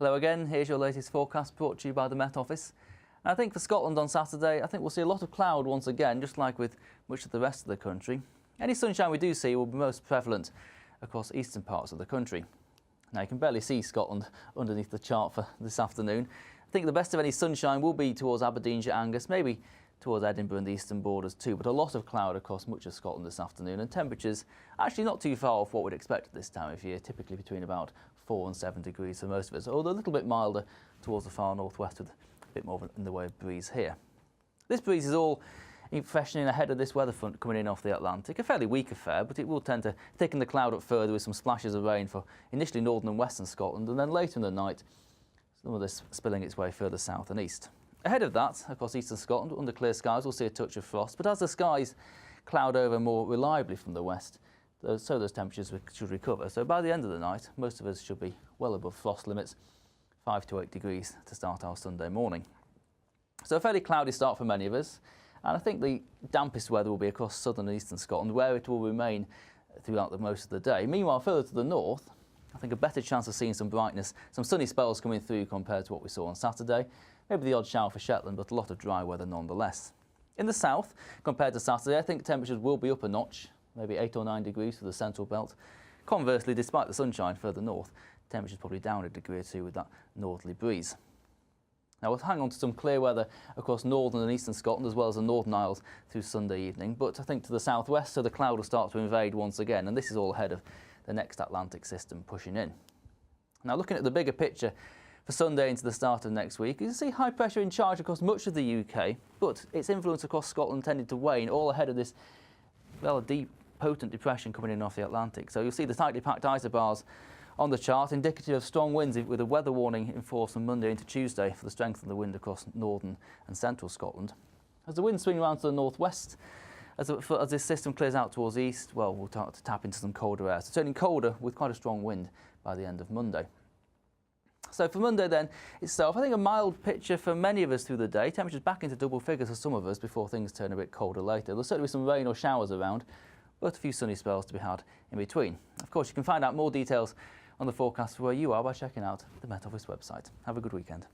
Hello again, here's your latest forecast brought to you by the Met Office. And I think for Scotland on Saturday, I think we'll see a lot of cloud once again, just like with much of the rest of the country. Any sunshine we do see will be most prevalent across eastern parts of the country. Now you can barely see Scotland underneath the chart for this afternoon. I think the best of any sunshine will be towards Aberdeenshire, Angus, maybe towards Edinburgh and the eastern borders too, but a lot of cloud across much of Scotland this afternoon, and temperatures actually not too far off what we'd expect at this time of year, typically between about 4 and 7 degrees for most of us, although a little bit milder towards the far northwest with a bit more in the way of breeze here. This breeze is all freshening ahead of this weather front coming in off the Atlantic, a fairly weak affair, but it will tend to thicken the cloud up further with some splashes of rain for initially northern and western Scotland, and then later in the night some of this spilling its way further south and east. Ahead of that, across eastern Scotland, under clear skies, we'll see a touch of frost, but as the skies cloud over more reliably from the west, so those temperatures should recover. So by the end of the night, most of us should be well above frost limits, 5 to 8 degrees to start our Sunday morning. So a fairly cloudy start for many of us, and I think the dampest weather will be across southern and eastern Scotland, where it will remain throughout most of the day. Meanwhile, further to the north, I think a better chance of seeing some brightness, some sunny spells coming through compared to what we saw on Saturday. Maybe the odd shower for Shetland, but a lot of dry weather nonetheless. In the south, compared to Saturday, I think temperatures will be up a notch, maybe 8 or 9 degrees for the central belt. Conversely, despite the sunshine further north, temperatures probably down a degree or two with that northerly breeze. Now we'll hang on to some clear weather across northern and eastern Scotland as well as the Northern Isles through Sunday evening, but I think to the southwest, so the cloud will start to invade once again, and this is all ahead of the next Atlantic system pushing in. Now looking at the bigger picture for Sunday into the start of next week, you can see high pressure in charge across much of the UK, but its influence across Scotland tended to wane, all ahead of this rather deep, potent depression coming in off the Atlantic. So you'll see the tightly packed isobars on the chart, indicative of strong winds with a weather warning in force from Monday into Tuesday for the strength of the wind across northern and central Scotland. As the winds swing around to the northwest, as this system clears out towards the east, well, we'll start to tap into some colder air. So turning colder with quite a strong wind by the end of Monday. So for Monday then itself, I think a mild picture for many of us through the day. Temperatures back into double figures for some of us before things turn a bit colder later. There'll certainly be some rain or showers around, but a few sunny spells to be had in between. Of course, you can find out more details on the forecast for where you are by checking out the Met Office website. Have a good weekend.